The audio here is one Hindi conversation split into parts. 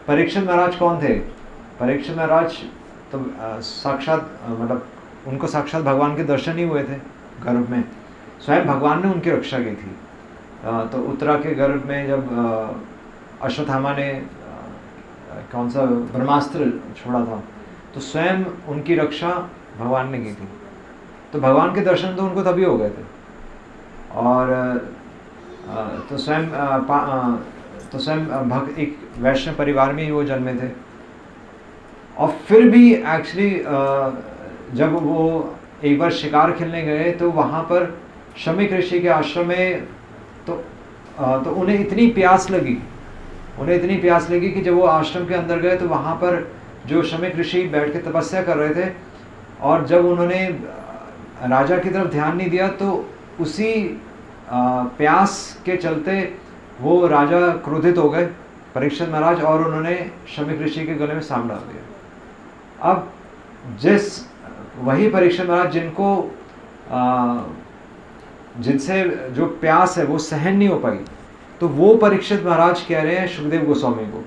परीक्षित महाराज कौन थे? परीक्षित महाराज तो साक्षात मतलब उनको साक्षात भगवान के दर्शन ही हुए थे गर्भ में, स्वयं भगवान ने उनकी रक्षा की थी। तो उत्तरा के गर्भ में जब अश्वत्थामा ने कौन सा ब्रह्मास्त्र छोड़ा था, तो स्वयं उनकी रक्षा भगवान ने की थी। तो भगवान के दर्शन तो उनको तभी हो गए थे। और तो स्वयं भक्त एक वैष्णव परिवार में ही वो जन्मे थे। और फिर भी एक्चुअली जब वो एक बार शिकार खेलने गए तो वहाँ पर शमीक ऋषि के आश्रम में तो उन्हें इतनी प्यास लगी कि जब वो आश्रम के अंदर गए तो वहाँ पर जो शमीक ऋषि बैठ के तपस्या कर रहे थे, और जब उन्होंने राजा की तरफ ध्यान नहीं दिया तो उसी प्यास के चलते वो राजा क्रोधित हो गए, परीक्षित महाराज, और उन्होंने शमीक ऋषि के गले में सांप डाल दिया। अब वही परीक्षित महाराज जिनसे जो प्यास है वो सहन नहीं हो पाई, तो वो परीक्षित महाराज कह रहे हैं सुखदेव गोस्वामी को,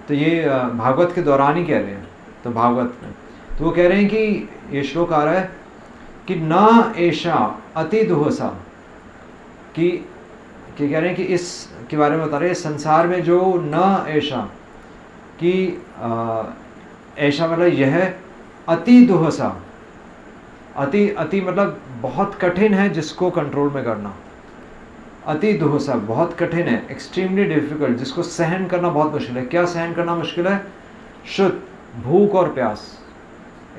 तो ये भागवत के दौरान ही कह रहे हैं, तो भागवत में तो वो कह रहे हैं कि ये श्लोक आ रहा है कि न ऐशा अति दुहसा, कि कह रहे हैं कि इस के बारे में बता रहे हैं, संसार में जो न ऐशा कि ऐशा मतलब यह अति दुहसा, अति मतलब बहुत कठिन है जिसको कंट्रोल में करना, अति दुहसा बहुत कठिन है, एक्सट्रीमली डिफिकल्ट, जिसको सहन करना बहुत मुश्किल है। क्या सहन करना मुश्किल है? शुद्ध भूख और प्यास।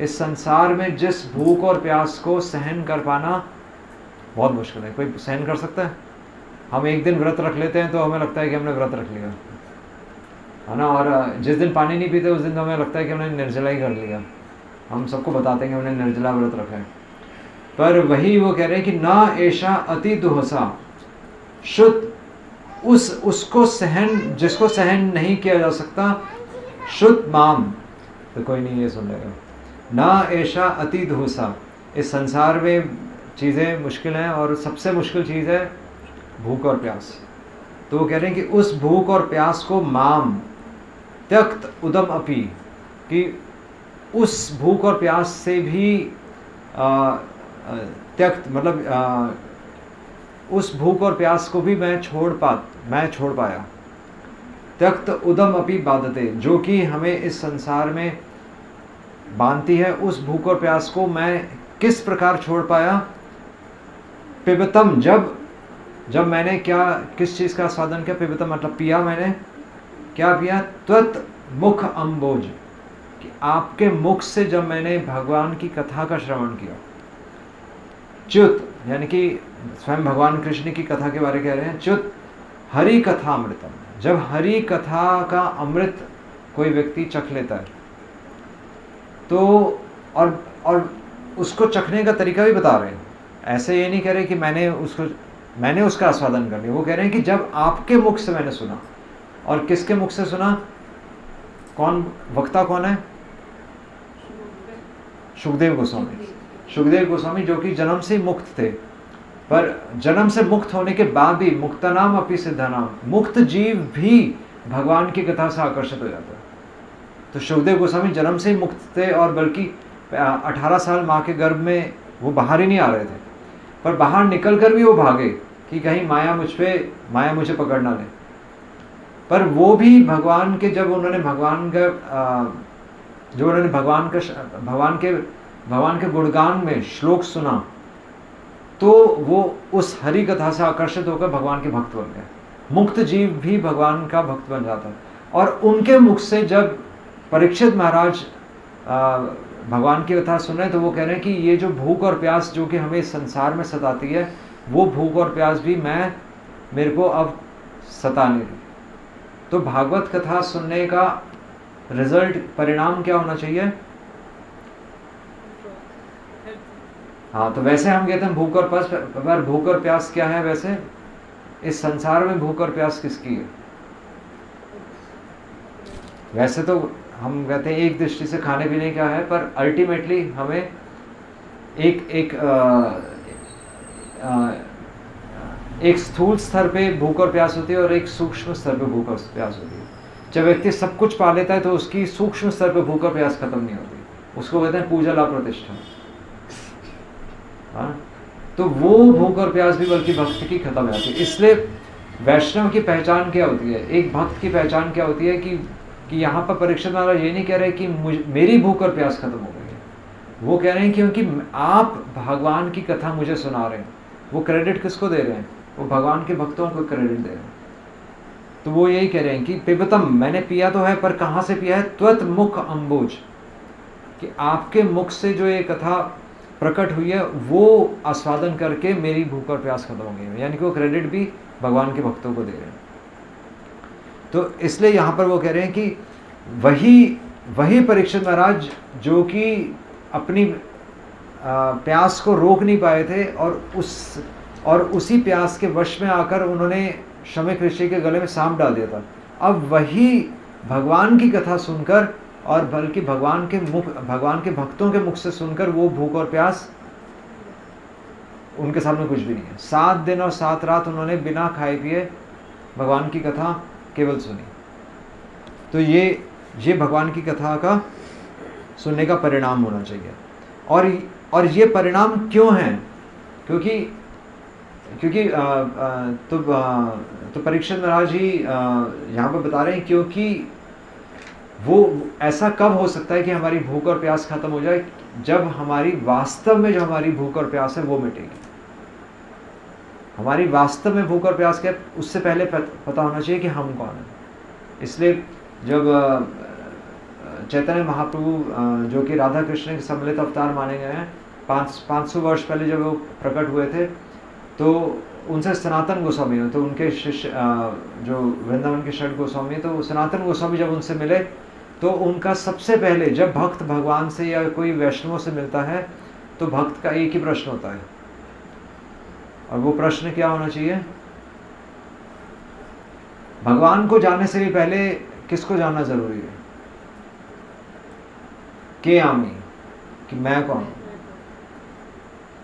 इस संसार में जिस भूख और प्यास को सहन कर पाना बहुत मुश्किल है। कोई सहन कर सकता है? हम एक दिन व्रत रख लेते हैं तो हमें लगता है कि हमने व्रत रख लिया, है ना, और जिस दिन पानी नहीं पीते उस दिन तो हमें लगता है कि हमने निर्जला ही कर लिया। हम सबको बताते हैं कि हमने निर्जला व्रत रखा है। पर वही वो कह रहे हैं कि ना ऐशा अति दुहसा, शुद्ध उसको सहन, जिसको सहन नहीं किया जा सकता, शुद्ध माम, तो कोई नहीं ये सुन लेगा। ना ऐशा अति दुहसा, इस संसार में चीज़ें मुश्किल हैं और सबसे मुश्किल चीज़ है भूख और प्यास। तो वो कह रहे हैं कि उस भूख और प्यास को माम त्यक्त उदम अपि, कि उस भूख और प्यास से भी त्यक्त मतलब उस भूख और प्यास को भी मैं छोड़ पाया। त्यक्त उदम अपि बाधते, जो कि हमें इस संसार में बांधती है, उस भूख और प्यास को मैं किस प्रकार छोड़ पाया? पिबतम, जब मैंने किस चीज़ का स्वादन किया? पिबतम मतलब पिया, मैंने क्या पिया? त्वत् मुख अम्बोज, कि आपके मुख से जब मैंने भगवान की कथा का श्रवण किया। च्युत यानी कि स्वयं भगवान कृष्ण की कथा के बारे कह रहे हैं। च्युत हरि कथा अमृतम, जब हरि कथा का अमृत कोई व्यक्ति चख लेता है तो और उसको चखने का तरीका भी बता रहे हैं। ऐसे ये नहीं कह रहे कि मैंने उसका आस्वादन कर लिया। वो कह रहे हैं कि जब आपके मुख से मैंने सुना, और किसके मुख से सुना? कौन वक्ता कौन है? सुखदेव गोस्वामी, जो कि जन्म से मुक्त थे, पर जन्म से मुक्त होने के बाद भी मुक्तनाम अपि सिद्धानाम, मुक्त जीव भी भगवान की कथा से आकर्षित हो जाता है। तो सुखदेव गोस्वामी जन्म से ही मुक्त थे, और बल्कि 18 साल माँ के गर्भ में वो बाहर ही नहीं आ रहे थे, पर बाहर निकल कर भी वो भागे कि कहीं माया मुझे पकड़ ना ले। पर वो भी भगवान के, जब उन्होंने भगवान के गुणगान में श्लोक सुना, तो वो उस हरि कथा से आकर्षित होकर भगवान के भक्त बन गए। मुक्त जीव भी भगवान का भक्त बन जाता है। और उनके मुख से जब परीक्षित महाराज भगवान की कथा सुन रहे हैं, तो वो कह रहे हैं कि ये जो भूख और प्यास जो कि हमें संसार में सताती है, वो भूख और प्यास भी मेरे को अब सता नहीं रही। तो भागवत कथा सुनने का रिजल्ट, परिणाम क्या होना चाहिए? हाँ, तो वैसे हम कहते हैं भूख और प्यास, पर भूख और प्यास क्या है? वैसे इस संसार में भूख और प्यास किसकी है? वैसे तो हम कहते हैं एक दृष्टि से खाने पीने क्या है, पर अल्टीमेटली हमें एक स्थूल स्तर पे भूख और प्यास होती है और एक सूक्ष्म स्तर पे भूख और प्यास होती है। जब व्यक्ति सब कुछ पा लेता है तो उसकी सूक्ष्म स्तर पर भूख और प्यास खत्म नहीं होती, उसको कहते हैं पूजा ला प्रतिष्ठा। हाँ, तो वो भूख और प्यास भी बल्कि भक्त की खत्म हो जाती है। इसलिए वैष्णव की पहचान क्या होती है, एक भक्त की पहचान क्या होती है कि यहाँ पर परीक्षित महाराज ये नहीं कह रहे कि मेरी भूख और प्यास खत्म हो गई है, वो कह रहे हैं क्योंकि आप भगवान की कथा मुझे सुना रहे हैं। वो क्रेडिट किसको दे रहे हैं? वो भगवान के भक्तों को क्रेडिट दे रहे हैं। तो वो यही कह रहे हैं कि पिबतम, मैंने पिया तो है पर कहाँ से पिया है? त्वत मुख अम्बुज, कि आपके मुख से जो ये कथा प्रकट हुई है वो आस्वादन करके मेरी भूख और प्यास खत्म हो गई है। यानी कि वो क्रेडिट भी भगवान के भक्तों को दे रहे हैं। तो इसलिए यहाँ पर वो कह रहे हैं कि वही परीक्षित महाराज जो कि अपनी प्यास को रोक नहीं पाए थे और उसी प्यास के वश में आकर उन्होंने शमिक ऋषि के गले में सांप डाल दिया था, अब वही भगवान की कथा सुनकर और बल्कि भगवान के भक्तों के मुख से सुनकर वो भूख और प्यास उनके सामने कुछ भी नहीं है। 7 दिन और 7 रात उन्होंने बिना खाए पिए भगवान की कथा केवल सुनी। तो ये भगवान की कथा का सुनने का परिणाम होना चाहिए। और ये परिणाम क्यों है? क्योंकि तो परीक्षित महाराज जी यहाँ पर बता रहे हैं क्योंकि वो ऐसा कब हो सकता है कि हमारी भूख और प्यास खत्म हो जाए? जब हमारी वास्तव में जो हमारी भूख और प्यास है वो मिटेगी। हमारी वास्तव में भूख और प्यास क्या है उससे पहले पता होना चाहिए कि हम कौन हैं। इसलिए जब चैतन्य महाप्रभु जो कि राधा कृष्ण के सम्मिलित अवतार माने गए हैं, 500 वर्ष पहले जब वो प्रकट हुए थे, तो उनसे सनातन गोस्वामी, तो उनके शिष्य जो वृंदावन के षट गोस्वामी, तो सनातन गोस्वामी जब उनसे मिले तो उनका सबसे पहले, जब भक्त भगवान से या कोई वैष्णव से मिलता है तो भक्त का एक ही प्रश्न होता है, और वो प्रश्न क्या होना चाहिए? भगवान को जानने से भी पहले किसको जानना जरूरी है? के आमी, कि मैं कौन हूं।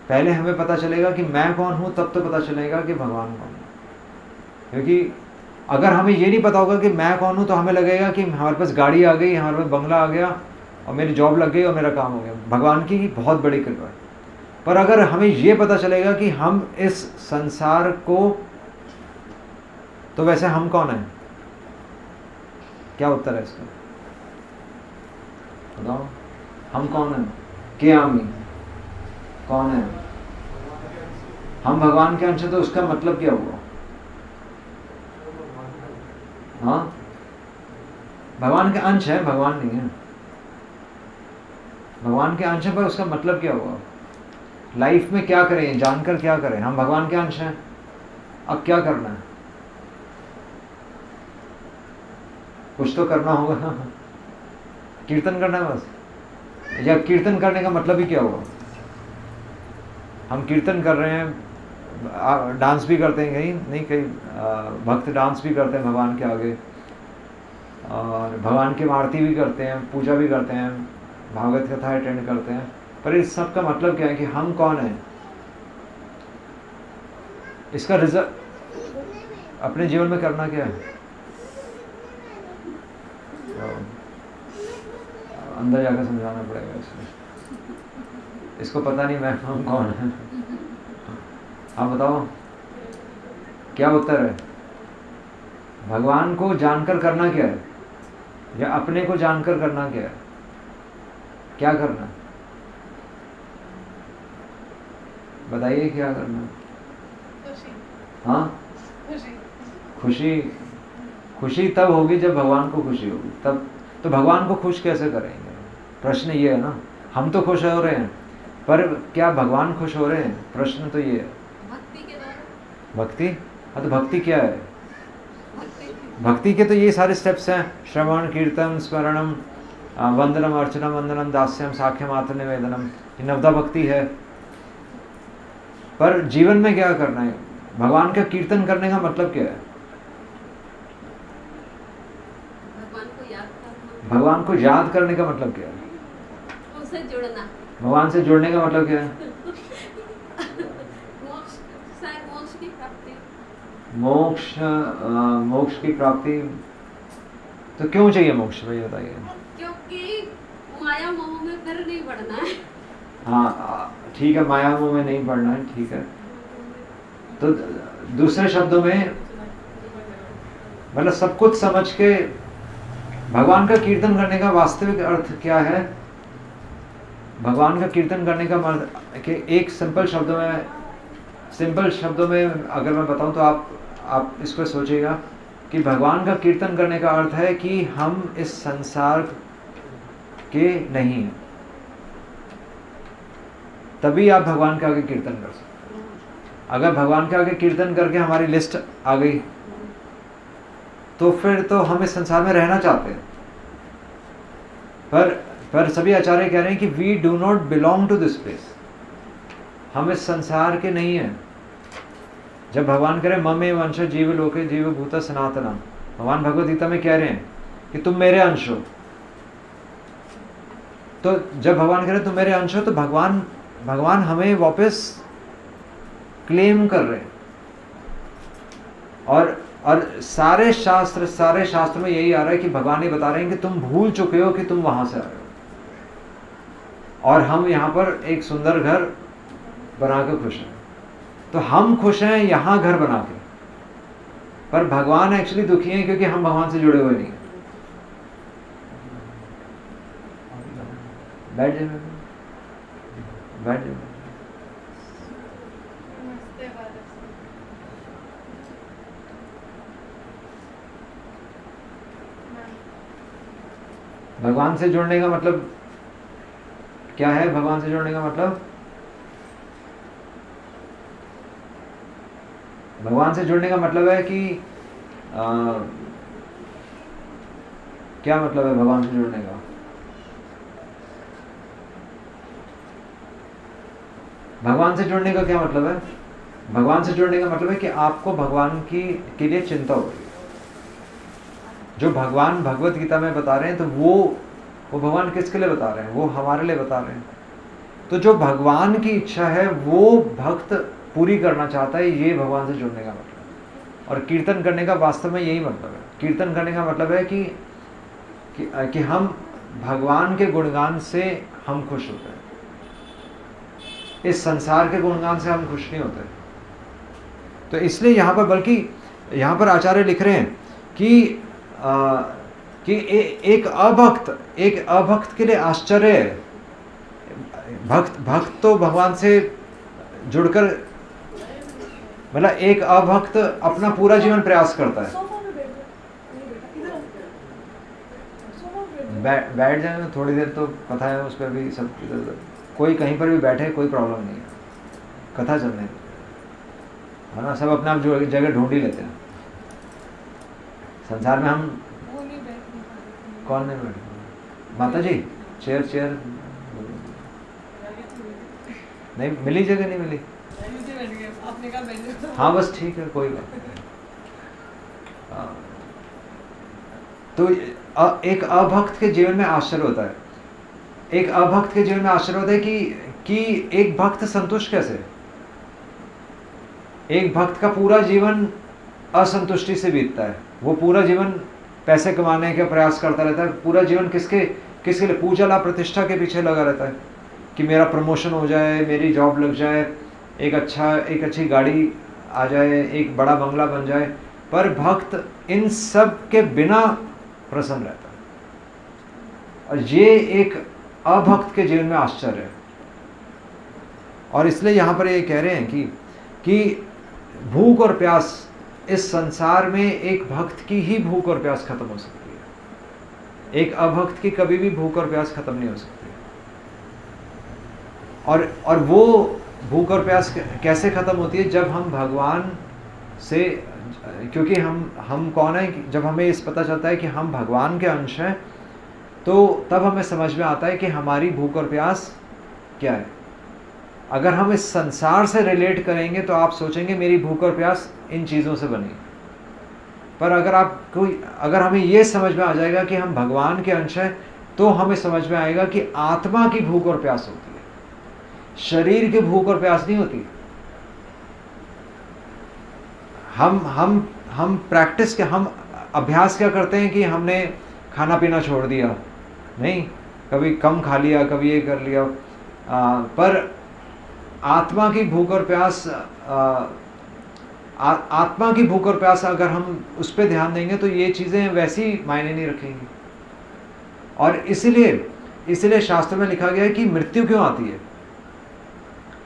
पहले हमें पता चलेगा कि मैं कौन हूं, तब तो पता चलेगा कि भगवान कौन है। क्योंकि अगर हमें ये नहीं पता होगा कि मैं कौन हूं तो हमें लगेगा कि हमारे पास गाड़ी आ गई, हमारे पास बंगला आ गया और मेरी जॉब लग गई और मेरा काम हो गया। भगवान की बहुत बड़ी कृपा है। पर अगर हमें ये पता चलेगा कि हम इस संसार को, तो वैसे हम कौन है? क्या उत्तर है इसका? बताओ, हम कौन है? क्या आमी, कौन है? हम भगवान के अंश हैं, तो उसका मतलब क्या हुआ? हाँ, भगवान के अंश है, भगवान नहीं है। भगवान के अंश है, पर उसका मतलब क्या हुआ? लाइफ में क्या करें, जानकर क्या करें? हम भगवान के अंश हैं, अब क्या करना है? कुछ तो करना होगा ना। कीर्तन करना है बस, या कीर्तन करने का मतलब ही क्या हुआ? हम कीर्तन कर रहे हैं, डांस भी करते हैं, कहीं नहीं कहीं भक्त डांस भी करते हैं भगवान के आगे, और भगवान की आरती भी करते हैं, पूजा भी करते हैं, भागवत कथा अटेंड करते हैं, पर इस सब का मतलब क्या है कि हम कौन हैं? इसका रिजल्ट अपने जीवन में करना क्या है? अंदर जाकर समझाना पड़ेगा इसको पता नहीं मैं हम कौन है। आप बताओ क्या उत्तर है? भगवान को जानकर करना क्या है, या अपने को जानकर करना क्या है? क्या करना है बताइए, क्या करना है? हाँ, खुशी तब होगी जब भगवान को खुशी होगी, तब। तो भगवान को खुश कैसे करेंगे? प्रश्न ये है ना। हम तो खुश हो रहे हैं, पर क्या भगवान खुश हो रहे हैं? प्रश्न तो ये है। भक्ति के द्वारा। भक्ति? हाँ, तो भक्ति क्या है? भक्ति के तो ये सारे स्टेप्स हैं, श्रवण, कीर्तन, स्मरणम, वंदनम, अर्चनम, वंदनम, दास्यम, साख्यम, आत्मनिवेदनम, ये नवदा भक्ति है। पर जीवन में क्या करना है? भगवान का कीर्तन करने का मतलब क्या है? भगवान को याद करने का मतलब क्या है? उससे जुड़ना। भगवान से जुड़ने का मतलब क्या है? मोक्ष की प्राप्ति। मोक्ष की प्राप्ति तो क्यों चाहिए मोक्ष, भाई बताइए। क्योंकि माया मोह में फिर नहीं बढ़ना है। हाँ ठीक है, माया मोह में नहीं पड़ना है, ठीक है। तो दूसरे शब्दों में मतलब सब कुछ समझ के भगवान का कीर्तन करने का वास्तविक अर्थ क्या है? भगवान का कीर्तन करने का मतलब कि एक सिंपल शब्दों में अगर मैं बताऊं तो आप इसको सोचिएगा कि भगवान का कीर्तन करने का अर्थ है कि हम इस संसार के नहीं हैं, तभी आप भगवान के आगे कीर्तन कर सकते हैं। अगर भगवान के आगे कीर्तन करके हमारी लिस्ट आ गई तो फिर तो हम इस संसार में रहना चाहते हैं, पर सभी आचार्य कह रहे हैं कि we do not belong to this place, हम इस संसार के नहीं हैं। जब भगवान कह रहे हैं ममे वंश जीव लोके जीव भूत सनातना, भगवान भगवद गीता में कह रहे हैं कि तुम मेरे अंश हो। तो जब भगवान कह रहे हैं तुम मेरे अंश हो, तो भगवान हमें वापस क्लेम कर रहे हैं। और सारे शास्त्र में यही आ रहा है कि भगवान ये बता रहे हैं कि तुम भूल चुके हो कि तुम वहां से आए हो, और हम यहाँ पर एक सुंदर घर बना के खुश हैं। तो हम खुश हैं यहाँ घर बना के, पर भगवान एक्चुअली दुखी हैं क्योंकि हम भगवान से जुड़े हुए नहीं हैं। बैठ जाए, बैठ जाए। भगवान से जुड़ने का मतलब क्या है? भगवान से जुड़ने का मतलब, भगवान से जुड़ने का मतलब है कि क्या मतलब है भगवान से जुड़ने का? भगवान से जुड़ने का क्या मतलब है? भगवान से जुड़ने का मतलब है कि आपको भगवान के लिए चिंता हो रही है। जो भगवान भगवत गीता में बता रहे हैं, तो वो भगवान किसके लिए बता रहे हैं? वो हमारे लिए बता रहे हैं। तो जो भगवान की इच्छा है वो भक्त पूरी करना चाहता है, ये भगवान से जुड़ने का मतलब है। और कीर्तन करने का वास्तव में यही मतलब है। कीर्तन करने का मतलब है कि हम भगवान के गुणगान से हम खुश होते हैं, इस संसार के गुणगान से हम खुश नहीं होते। तो इसलिए यहाँ पर, बल्कि यहाँ पर आचार्य लिख रहे हैं कि एक अभक्त के लिए आश्चर्य है। भक्त तो भगवान से जुड़कर, मतलब एक अभक्त अपना पूरा जीवन प्रयास करता है। बैठ जाए थोड़ी देर, तो कथा है उस पर भी सब, कोई कहीं पर भी बैठे, कोई प्रॉब्लम नहीं है, कथा चलने है ना। सब अपना जगह ढूंढ ही लेते हैं। संसार में हम कौन नहीं बैठे? माता जी चेयर नहीं मिली, जगह नहीं मिली। हाँ बस ठीक है, कोई बात नहीं। तो एक अभक्त के जीवन में आश्चर्य होता है। एक अभक्त के जीवन में आश्चर्य होता है कि एक भक्त संतुष्ट कैसे? एक भक्त का पूरा जीवन असंतुष्टि से बीतता है। वो पूरा जीवन पैसे कमाने का प्रयास करता रहता है। पूरा जीवन किसके लिए? पूजा लाभ प्रतिष्ठा के पीछे लगा रहता है कि मेरा प्रमोशन हो जाए, मेरी जॉब लग जाए, एक अच्छी गाड़ी आ जाए, एक बड़ा बंगला बन जाए। पर भक्त इन सब के बिना प्रसन्न रहता है, और ये एक अभक्त के जीवन में आश्चर्य है। और इसलिए यहाँ पर ये कह रहे हैं कि भूख और प्यास, इस संसार में एक भक्त की ही भूख और प्यास खत्म हो सकती है, एक अभक्त की कभी भी भूख और प्यास खत्म नहीं हो सकती। और वो भूख और प्यास कैसे खत्म होती है? जब हम भगवान से, क्योंकि हम कौन है? जब हमें इस पता चलता है कि हम भगवान के अंश हैं, तो तब हमें समझ में आता है कि हमारी भूख और प्यास क्या है। अगर हम इस संसार से रिलेट करेंगे तो आप सोचेंगे मेरी भूख और प्यास इन चीज़ों से बनी। पर अगर हमें ये समझ में आ जाएगा कि हम भगवान के अंश हैं, तो हमें समझ में आएगा कि आत्मा की भूख और प्यास होती है, शरीर की भूख और प्यास नहीं होती। हम प्रैक्टिस के, हम अभ्यास क्या करते हैं कि हमने खाना पीना छोड़ दिया, नहीं, कभी कम खा लिया, कभी ये कर लिया, पर आत्मा की भूख और प्यास, आत्मा की भूख और प्यास अगर हम उस पर ध्यान देंगे तो ये चीज़ें वैसी मायने नहीं रखेंगी। और इसीलिए शास्त्र में लिखा गया है कि मृत्यु क्यों आती है,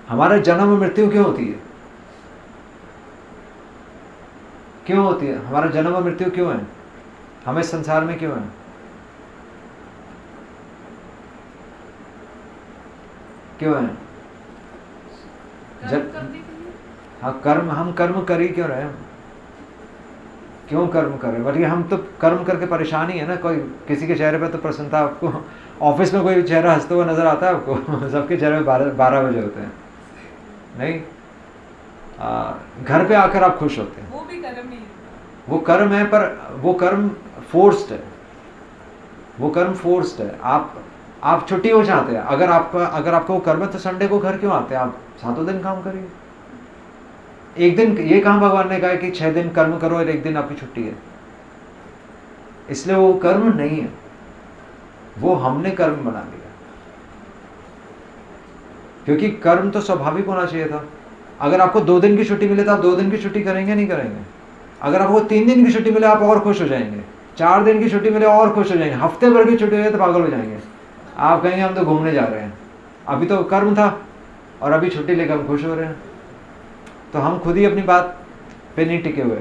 हमारा जन्म और मृत्यु क्यों होती है, क्यों होती है, हमारा जन्म और मृत्यु क्यों है, हमें संसार में क्यों है, क्यों है? कर्म करने के लिए। हाँ, कर्म, हम कर्म कर ही क्यों रहे हैं, क्यों कर्म कर रहे हैं? बल्कि हम तो कर्म करके परेशान ही है ना। कोई किसी के चेहरे पे तो प्रसन्नता, आपको ऑफिस में कोई चेहरा हंसता हुआ नजर आता है आपको? सबके चेहरे पे 12 बजे होते हैं, नहीं? घर पे आकर आप खुश होते हैं, वो भी कर्म ही है। वो कर्म है, पर वो कर्म फोर्स्ड है, वो कर्म फोर्स्ड है। आप छुट्टी हो जाते हैं, अगर आपका वो कर्म है तो संडे को घर क्यों आते हैं? आप 7 दिन काम करिए। एक दिन, ये कहाँ भगवान ने कहा है कि 6 दिन कर्म करो और 1 दिन आपकी छुट्टी है? इसलिए वो कर्म नहीं है, वो हमने कर्म बना लिया। क्योंकि कर्म तो स्वाभाविक होना चाहिए था। अगर आपको 2 दिन की छुट्टी मिले तो आप 2 दिन की छुट्टी करेंगे, नहीं करेंगे? अगर आपको 3 दिन की छुट्टी मिले आप और खुश हो जाएंगे, 4 दिन की छुट्टी मिले और खुश हो जाएंगे, हफ्ते भर की छुट्टी मिले तो पागल हो जाएंगे। आप कहेंगे हम तो घूमने जा रहे हैं, अभी तो कर्म था और अभी छुट्टी लेकर हम खुश हो रहे हैं। तो हम खुद ही अपनी बात पे नहीं टिके हुए,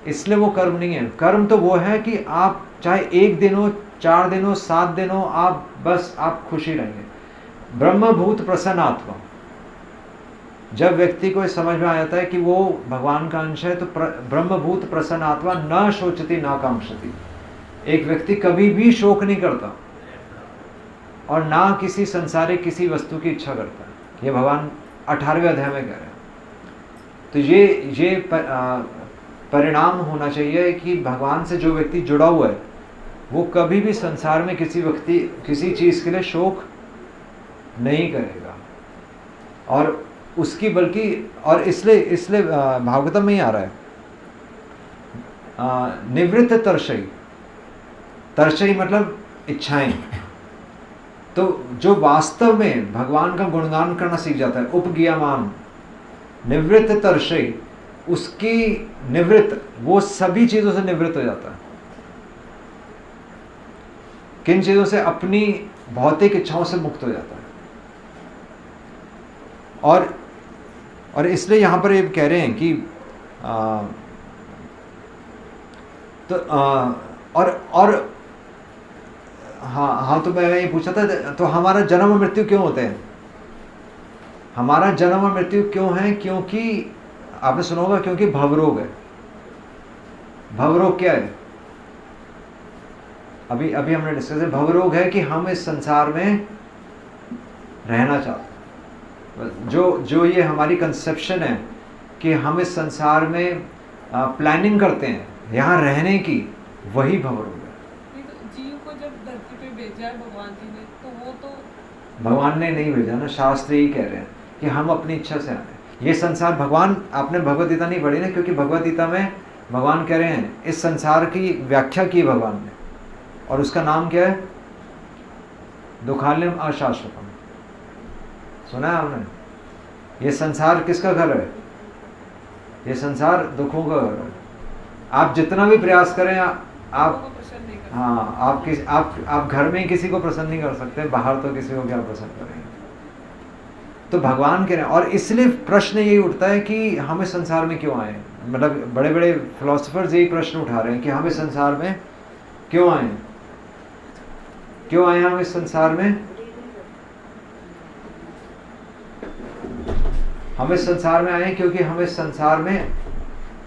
इसलिए वो कर्म नहीं है। कर्म तो वो है कि आप चाहे 1 दिन हो, 4 दिन हो, 7 दिन हो, आप खुशी रहेंगे। ब्रह्मभूत प्रसन्न आत्मा, जब व्यक्ति को समझ में आ जाता है कि वो भगवान का अंश है, तो ब्रह्मभूत प्रसन्न आत्मा न शोचती न कांक्षति। एक व्यक्ति कभी भी शोक नहीं करता और ना किसी संसारिक किसी वस्तु की इच्छा करता है। ये भगवान 18वें अध्याय में कह रहे हैं। तो ये परिणाम होना चाहिए कि भगवान से जो व्यक्ति जुड़ा हुआ है वो कभी भी संसार में किसी चीज़ के लिए शोक नहीं करेगा। और उसकी बल्कि, और इसलिए भागवतम में ही आ रहा है, निवृत्त तर्षई मतलब इच्छाएं। तो जो वास्तव में भगवान का गुणगान करना सीख जाता है, उपगियमान निवृत्त तर्षई, उसकी निवृत्त, वो सभी चीजों से निवृत्त हो जाता है। किन चीजों से? अपनी भौतिक इच्छाओं से मुक्त हो जाता है। और इसलिए यहां पर ये कह रहे हैं कि तो मैं ये पूछा था, तो हमारा जन्म और मृत्यु क्यों होते हैं? हमारा जन्म और मृत्यु क्यों है? क्योंकि आपने सुना होगा, क्योंकि भवरोग है। भवरोग क्या है? अभी हमने डिस्कस किया। भवरोग है कि हम इस संसार में रहना चाहते हैं। जो ये हमारी कंसेप्शन है कि हम इस संसार में प्लानिंग करते हैं यहाँ रहने की, वही भवरोग है। जीव को जब धरती पे भेजा है भगवान जी ने, तो वो तो भगवान ने नहीं भेजा ना, शास्त्र ही कह रहे हैं कि हम अपनी इच्छा से आए। ये संसार भगवान, आपने भगवद गीता नहीं पढ़ी ना, क्योंकि भगवद गीता में भगवान कह रहे हैं, इस संसार की व्याख्या की भगवान ने, और उसका नाम क्या है? दुखालयम अशाश्वतम। सुना है आपने? ये संसार किसका घर है? ये संसार दुखों का घर है। आप जितना भी प्रयास करें, आप घर में किसी को प्रसन्न नहीं कर सकते, बाहर तो किसी को क्या प्रसन्न करेंगे? तो भगवान कह रहे हैं। और इसलिए प्रश्न यही उठता है कि हम इस संसार में क्यों आए। मतलब बड़े बड़े फिलोसोफर्स यही प्रश्न उठा रहे हैं कि हम इस संसार में क्यों आए, क्यों आए हम इस संसार में? हम इस संसार में आए क्योंकि हम इस संसार में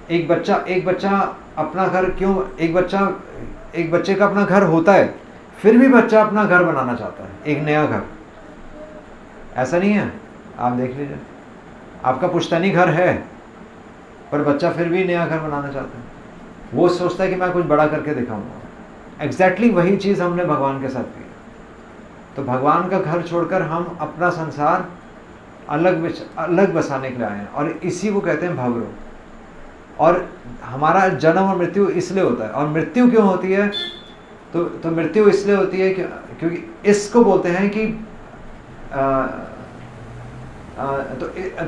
एक बच्चा अपना घर क्यों, एक बच्चे का अपना घर होता है, फिर भी बच्चा अपना घर बनाना चाहता है, एक नया घर। ऐसा नहीं है? आप देख लीजिए, आपका पुश्तैनी घर है पर बच्चा फिर भी नया घर बनाना चाहता है। वो सोचता है कि मैं कुछ बड़ा करके दिखाऊंगा। एग्जैक्टली वही चीज़ हमने भगवान के साथ की। तो भगवान का घर छोड़कर हम अपना संसार अलग बसाने के लिए आए हैं, और इसी को कहते हैं भवरोग। और हमारा जन्म और मृत्यु इसलिए होता है। और मृत्यु क्यों होती है? तो मृत्यु इसलिए होती है क्योंकि इसको बोलते हैं कि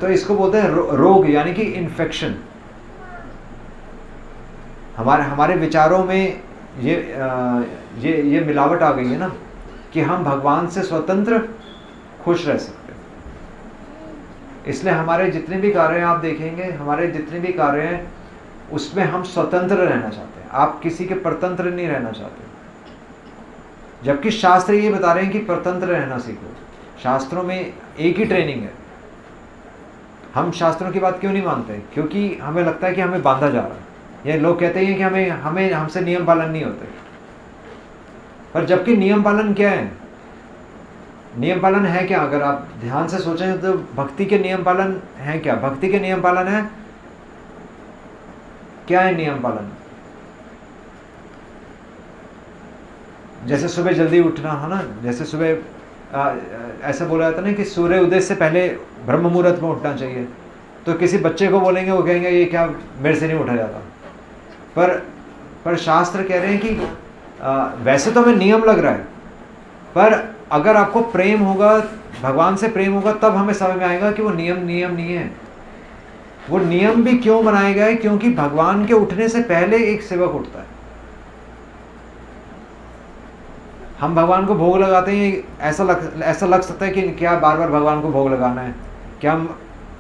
तो इसको बोलते हैं रोग, यानी कि इन्फेक्शन। हमारे विचारों में ये मिलावट आ गई है ना कि हम भगवान से स्वतंत्र खुश रह सकते हैं। इसलिए हमारे जितने भी कार्य हैं, आप देखेंगे हमारे जितने भी कार्य हैं उसमें हम स्वतंत्र रहना चाहते हैं। आप किसी के परतंत्र नहीं रहना चाहते, जबकि शास्त्र ये बता रहे हैं कि परतंत्र रहना सीखो। शास्त्रों में एक ही ट्रेनिंग है। हम शास्त्रों की बात क्यों नहीं मानते? क्योंकि हमें लगता है कि हमें बांधा जा रहा है। ये लोग कहते हैं कि हमें हमसे नियम पालन नहीं होते, पर जबकि नियम पालन क्या है? नियम पालन है क्या? अगर आप ध्यान से सोचें तो भक्ति के नियम पालन है क्या? भक्ति के नियम पालन है क्या? है नियम पालन जैसे सुबह जल्दी उठना है ना, जैसे सुबह ऐसा बोला जाता है ना कि सूर्य उदय से पहले ब्रह्म मुहूर्त में उठना चाहिए। तो किसी बच्चे को बोलेंगे, वो कहेंगे ये क्या, मेरे से नहीं उठा जाता। पर शास्त्र कह रहे हैं कि वैसे तो हमें नियम लग रहा है, पर अगर आपको प्रेम होगा, भगवान से प्रेम होगा, तब हमें समझ में आएगा कि वो नियम नहीं है। वो नियम भी क्यों बनाए गए? क्योंकि भगवान के उठने से पहले एक सेवक उठता है। हम भगवान को भोग लगाते हैं, ऐसा लग सकता है कि क्या बार बार भगवान को भोग लगाना है? क्या हम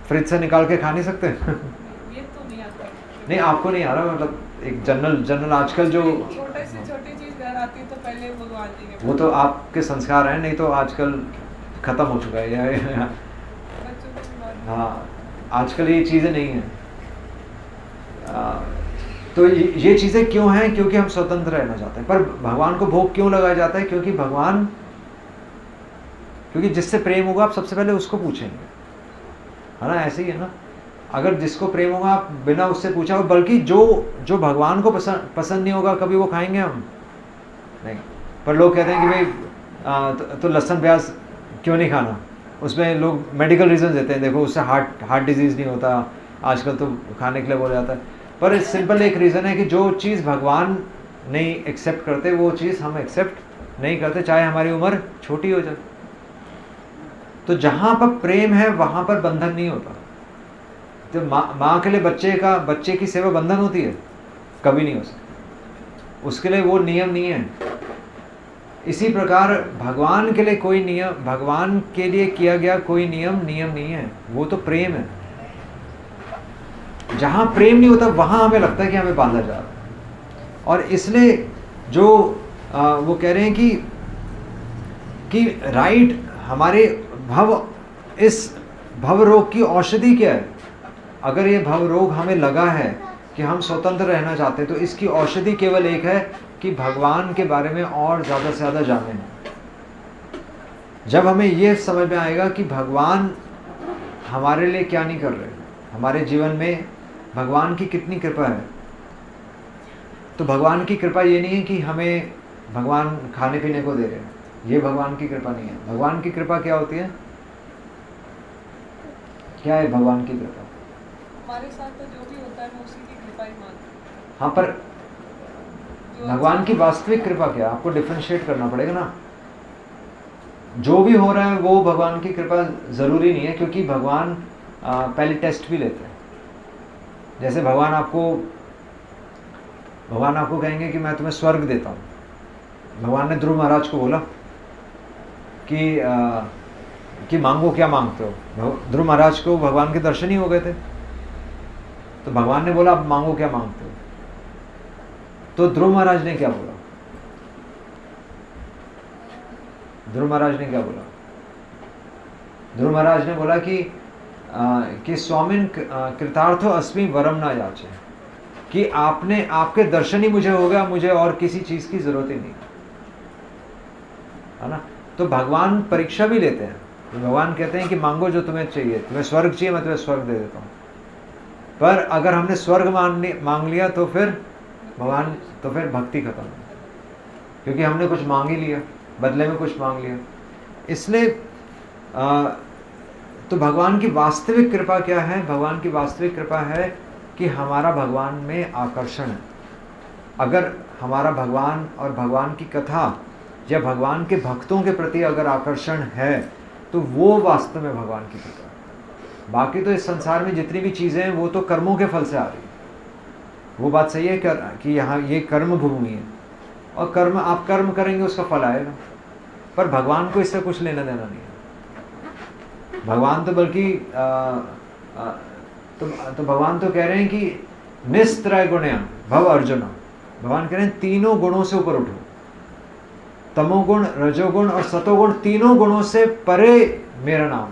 फ्रिज से निकाल के खा नहीं सकते? ये तो नहीं आता। नहीं, आपको नहीं आ रहा, मतलब एक जनरल आजकल जो छोटे से छोटी चीज घर आती है तो पहले भगवान जी के, वो तो आपके संस्कार हैं, नहीं तो आजकल खत्म हो चुका है। बच्चों को हाँ, आजकल ये चीज़ें नहीं हैं। तो ये चीज़ें क्यों हैं? क्योंकि हम स्वतंत्र रहना चाहते हैं। पर भगवान को भोग क्यों लगाया जाता है? क्योंकि जिससे प्रेम होगा आप सबसे पहले उसको पूछेंगे, है ना? ऐसे ही है ना। अगर जिसको प्रेम होगा आप बिना उससे पूछा, बल्कि जो भगवान को पसंद नहीं होगा, कभी वो खाएंगे हम नहीं। पर लोग कहते हैं कि भाई तो लहसुन प्याज क्यों नहीं खाना? उसमें लोग मेडिकल रीजन देते हैं, देखो उससे हार्ट डिजीज़ नहीं होता, आजकल तो खाने के लिए बोला जाता है। पर सिंपल एक रीज़न है कि जो चीज़ भगवान नहीं एक्सेप्ट करते, वो चीज़ हम एक्सेप्ट नहीं करते, चाहे हमारी उम्र छोटी हो जाए। तो जहाँ पर प्रेम है वहाँ पर बंधन नहीं होता। तो माँ के लिए बच्चे की सेवा बंधन होती है? कभी नहीं हो सकती। उसके लिए वो नियम नहीं है। इसी प्रकार भगवान के लिए कोई नियम, भगवान के लिए किया गया कोई नियम नहीं है, वो तो प्रेम है। जहाँ प्रेम नहीं होता वहाँ हमें लगता है कि हमें बांधा जा रहा है। और इसलिए जो वो कह रहे हैं कि राइट, हमारे इस भव रोग की औषधि क्या है? अगर ये भव रोग हमें लगा है कि हम स्वतंत्र रहना चाहते हैं, तो इसकी औषधि केवल एक है कि भगवान के बारे में और ज़्यादा से ज़्यादा जानें। जब हमें ये समझ में आएगा कि भगवान हमारे लिए क्या नहीं कर रहे, हमारे जीवन में भगवान की कितनी कृपा है। तो भगवान की कृपा ये नहीं है कि हमें भगवान खाने पीने को दे रहे हैं, ये भगवान की कृपा नहीं है। भगवान की कृपा क्या होती है? क्या है भगवान की कृपा? हमारे साथ तो जो भी होता है वो उसी की कृपा ही मानते हैं। हाँ, पर भगवान की वास्तविक कृपा क्या? आपको डिफरेंशिएट करना पड़ेगा ना। जो भी हो रहा है वो भगवान की कृपा ज़रूरी नहीं है, क्योंकि भगवान पहले टेस्ट भी लेते हैं। जैसे भगवान आपको कहेंगे कि मैं तुम्हें स्वर्ग देता हूँ। भगवान ने ध्रुव महाराज को बोला कि मांगो, क्या मांगते हो? ध्रुव महाराज को भगवान के दर्शन ही हो गए थे, तो भगवान ने बोला अब मांगो, क्या मांगते हो? तो ध्रुव महाराज ने क्या बोला? ध्रुव महाराज ने क्या बोला? ध्रुव महाराज ने बोला कि स्वामिन कृतार्थो अस्मि वरम ना याचे, कि आपके दर्शन ही मुझे हो गया, मुझे और किसी चीज की जरूरत ही नहीं, है ना। तो भगवान परीक्षा भी लेते हैं। तो भगवान कहते हैं कि मांगो जो तुम्हें चाहिए, तुम्हें स्वर्ग चाहिए, मैं तुम्हें स्वर्ग दे देता हूँ। पर अगर हमने स्वर्ग मांग लिया तो फिर भक्ति खत्म है, क्योंकि हमने कुछ मांग ही लिया, बदले में कुछ मांग लिया। इसलिए तो भगवान की वास्तविक कृपा क्या है? भगवान की वास्तविक कृपा है कि हमारा भगवान में आकर्षण है। अगर हमारा भगवान और भगवान की कथा या भगवान के भक्तों के प्रति अगर आकर्षण है तो वो वास्तव में भगवान की कृपा है। बाकी तो इस संसार में जितनी भी चीज़ें हैं वो तो कर्मों के फल से आ रही है। वो बात सही है कि यहाँ ये कर्म भूमि है और कर्म आप कर्म करेंगे उसका फल आएगा, पर भगवान को इससे कुछ लेना देना नहीं है। भगवान तो बल्कि तो भगवान तो कह रहे हैं कि निस्त्रय गुण्या भव अर्जुन। भगवान कह रहे हैं तीनों गुणों से ऊपर उठो, तमोगुण, रजोगुण और सतोगुण, तीनों गुणों से परे मेरा नाम।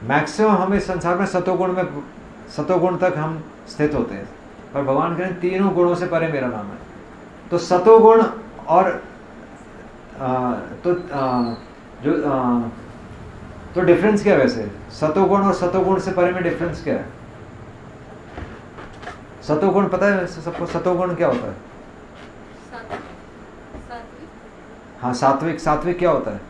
मैक्सिमम हम इस संसार में सतोगुण तक हम स्थित होते हैं, पर भगवान कह रहे हैं तीनों गुणों से परे मेरा नाम है। तो सतोगुण और तो डिफरेंस क्या है वैसे? सतोगुण और सतोगुण से परे में डिफरेंस क्या है? सतोगुण पता है सबको? सतोगुण क्या होता है? हाँ, सात्विक। सात्विक क्या होता है?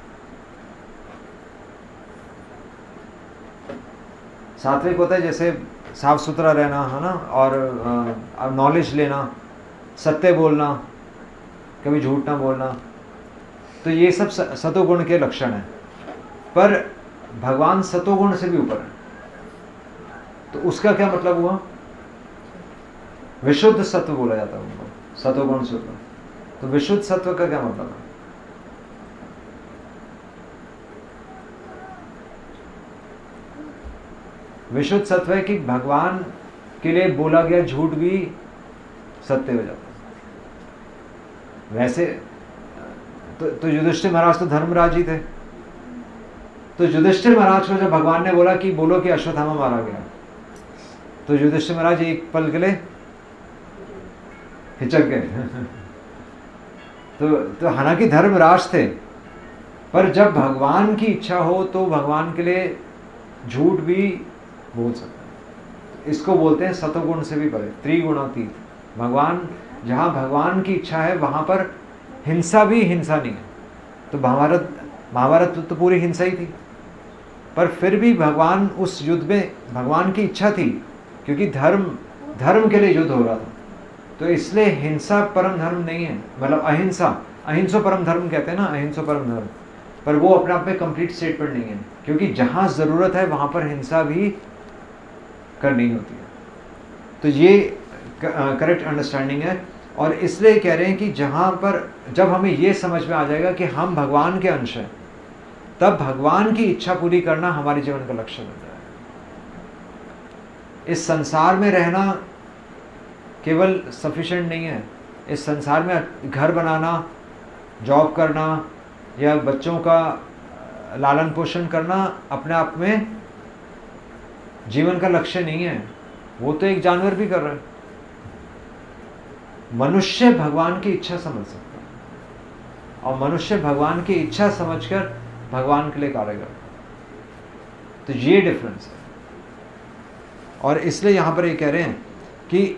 सात्विक होता है जैसे साफ सुथरा रहना, है ना, और नॉलेज लेना, सत्य बोलना, कभी झूठ ना बोलना। तो ये सब सतोगुण के लक्षण हैं। पर भगवान सतोगुण से भी ऊपर है, तो उसका क्या मतलब हुआ? विशुद्ध सत्व बोला जाता है उनको, सतोगुण से ऊपर। तो विशुद्ध सत्व का क्या मतलब है? विशुद्ध सत्व है कि भगवान के लिए बोला गया झूठ भी सत्य हो जाता है। वैसे तो युधिष्ठिर महाराज तो धर्मराज ही थे। तो युधिष्ठिर महाराज को जब भगवान ने बोला कि बोलो कि अश्वत्थामा मारा गया, तो युधिष्ठिर महाराज एक पल के लिए हिचक गए। तो हालांकि धर्मराज थे, पर जब भगवान की इच्छा हो तो भगवान के लिए झूठ भी बोल सकते हैं। इसको बोलते हैं सतोगुण से भी परे, त्रिगुणातीत। भगवान, जहाँ भगवान की इच्छा है वहाँ पर हिंसा भी हिंसा नहीं है। तो महाभारत तो पूरी हिंसा ही थी, पर फिर भी भगवान उस युद्ध में, भगवान की इच्छा थी, क्योंकि धर्म के लिए युद्ध हो रहा था। तो इसलिए हिंसा परम धर्म नहीं है, मतलब अहिंसो परम धर्म कहते हैं ना, अहिंसो परम धर्म। पर वो अपने आप में कंप्लीट स्टेटमेंट नहीं है, क्योंकि जहाँ ज़रूरत है वहाँ पर हिंसा भी करनी होती है। तो ये करेक्ट अंडरस्टैंडिंग है। और इसलिए कह रहे हैं कि जहाँ पर जब हमें ये समझ में आ जाएगा कि हम भगवान के अंश हैं, तब भगवान की इच्छा पूरी करना हमारे जीवन का लक्ष्य बन जाएगा। इस संसार में रहना केवल सफिशिएंट नहीं है। इस संसार में घर बनाना, जॉब करना या बच्चों का लालन पोषण करना अपने आप में जीवन का लक्ष्य नहीं है। वो तो एक जानवर भी कर रहा है। मनुष्य भगवान की इच्छा समझ सकता है, और मनुष्य भगवान की इच्छा समझकर भगवान के लिए कार्य करता है। तो ये डिफरेंस है। और इसलिए यहाँ पर ये कह रहे हैं कि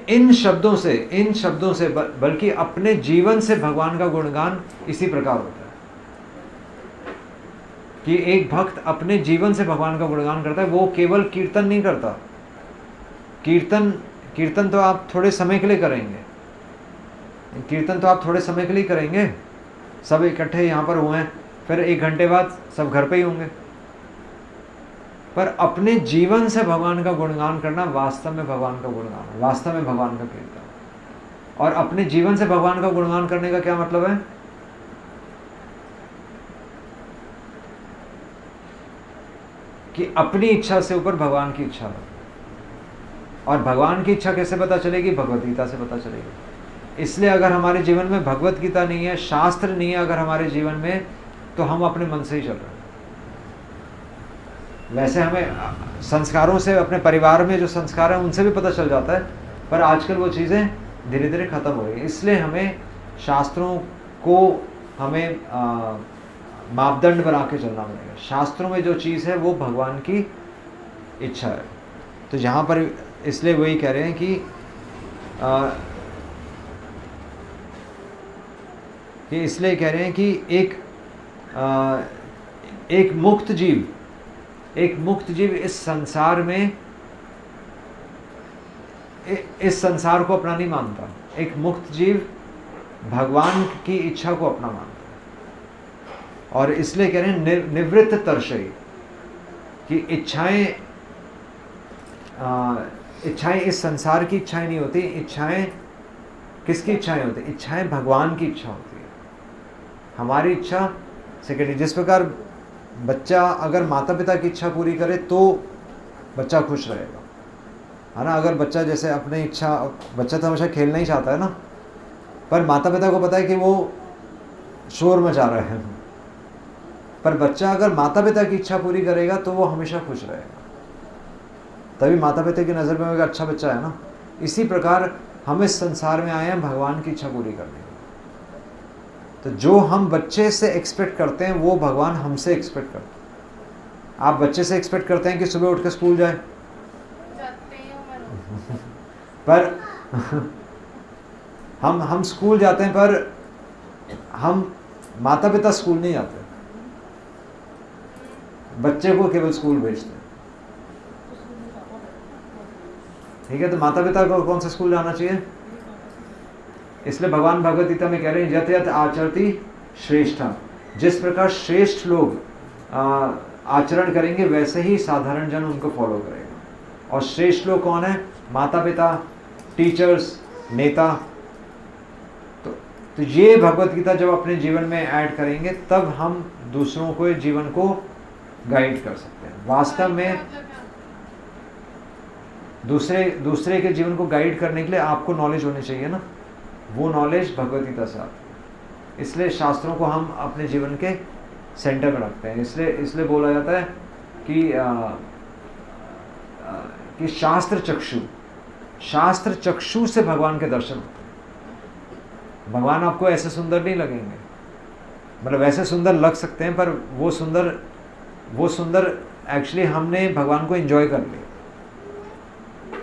इन शब्दों से बल्कि अपने जीवन से भगवान का गुणगान इसी प्रकार होता है कि एक भक्त अपने जीवन से भगवान का गुणगान करता है। वो केवल कीर्तन नहीं करता। कीर्तन तो आप थोड़े समय के लिए करेंगे, सब इकट्ठे यहाँ पर हुए हैं, फिर 1 घंटे बाद सब घर पे ही होंगे। पर अपने जीवन से भगवान का गुणगान करना वास्तव में भगवान का गुणगान, वास्तव में भगवान का कीर्तन। और अपने जीवन से भगवान का गुणगान करने का क्या मतलब है? कि अपनी इच्छा से ऊपर भगवान की इच्छा हो। और भगवान की इच्छा कैसे पता चलेगी? भगवत गीता से पता चलेगी। इसलिए अगर हमारे जीवन में भगवत गीता नहीं है, शास्त्र नहीं है अगर हमारे जीवन में, तो हम अपने मन से ही चल रहे हैं। वैसे हमें संस्कारों से, अपने परिवार में जो संस्कार हैं उनसे भी पता चल जाता है, पर आजकल वो चीज़ें धीरे धीरे ख़त्म हो रही हैं। इसलिए हमें शास्त्रों को हमें मापदंड बना के चलना पड़ेगा। शास्त्रों में जो चीज़ है वो भगवान की इच्छा है। तो यहाँ पर इसलिए वही कह रहे हैं कि इसलिए कह रहे हैं कि एक मुक्त जीव इस संसार में इस संसार को अपना नहीं मानता। एक मुक्त जीव भगवान की इच्छा को अपना मानता है। और इसलिए कह रहे हैं निवृत्त तर्षयी, कि इच्छाएं इस संसार की इच्छाएं नहीं होती। इच्छाएं किसकी इच्छाएं होती? इच्छाएं भगवान की इच्छा होती है। हमारी इच्छा सेकेंडरी। जिस प्रकार बच्चा अगर माता पिता की इच्छा पूरी करे तो बच्चा खुश रहेगा, है ना। अगर बच्चा जैसे अपनी इच्छा, बच्चा तो हमेशा खेलना ही चाहता है ना, पर माता पिता को पता है कि वो शोर मचा रहे हैं, पर बच्चा अगर माता पिता की इच्छा पूरी करेगा तो वो हमेशा खुश रहेगा, तभी माता पिता की नज़र में वो एक अच्छा बच्चा है ना। इसी प्रकार हम इस संसार में आए हैं भगवान की इच्छा पूरी करने के लिए। तो जो हम बच्चे से एक्सपेक्ट करते हैं वो भगवान हमसे एक्सपेक्ट करते हैं। आप बच्चे से एक्सपेक्ट करते हैं कि सुबह उठ के स्कूल जाए, पर हम स्कूल जाते हैं, पर हम माता पिता स्कूल नहीं जाते, बच्चे को केवल स्कूल भेजते हैं। ठीक है, तो माता पिता को कौन सा स्कूल जाना चाहिए? इसलिए भगवान भगवद गीता में कह रहे हैं यत यत आचरति श्रेष्ठ, जिस प्रकार श्रेष्ठ लोग आचरण करेंगे वैसे ही साधारण जन उनको फॉलो करेगा। और श्रेष्ठ लोग कौन है? माता पिता, टीचर्स, नेता। तो ये भगवद गीता जब अपने जीवन में ऐड करेंगे तब हम दूसरों को जीवन को गाइड कर सकते हैं। वास्तव में दूसरे के जीवन को गाइड करने के लिए आपको नॉलेज होनी चाहिए ना, वो नॉलेज भगवद गीता से आती है। इसलिए शास्त्रों को हम अपने जीवन के सेंटर में रखते हैं। इसलिए बोला जाता है कि शास्त्र चक्षु से भगवान के दर्शन होते हैं। भगवान आपको ऐसे सुंदर नहीं लगेंगे, मतलब ऐसे सुंदर लग सकते हैं, पर वो सुंदर एक्चुअली हमने भगवान को एंजॉय कर लिया।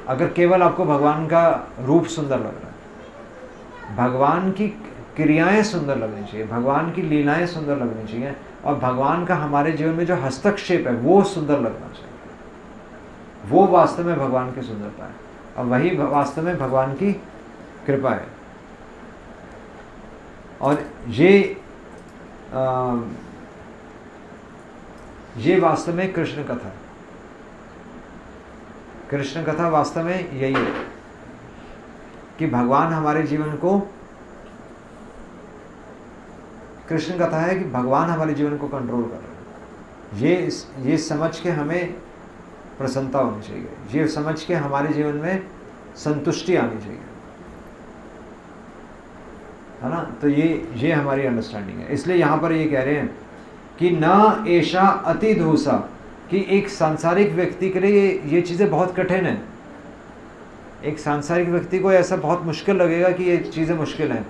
अगर केवल आपको भगवान का रूप सुंदर लग रहा है, भगवान की क्रियाएं सुंदर लगनी चाहिए, भगवान की लीलाएं सुंदर लगनी चाहिए, और भगवान का हमारे जीवन में जो हस्तक्षेप है वो सुंदर लगना चाहिए। वो वास्तव में भगवान की सुंदरता है, और वही वास्तव में भगवान की कृपा है। और ये वास्तव में कृष्ण कथा है। कृष्ण कथा वास्तव में यही है कि भगवान हमारे जीवन को, कृष्ण कथा है कि भगवान हमारे जीवन को कंट्रोल कर रहे हैं। ये समझ के हमें प्रसन्नता होनी चाहिए, ये समझ के हमारे जीवन में संतुष्टि आनी चाहिए, है ना। तो ये हमारी अंडरस्टैंडिंग है। इसलिए यहाँ पर ये कह रहे हैं कि न ऐशा अति धूसा, कि एक सांसारिक व्यक्ति के लिए ये चीज़ें बहुत कठिन है। एक सांसारिक व्यक्ति को ऐसा बहुत मुश्किल लगेगा कि ये चीज़ें मुश्किल हैं,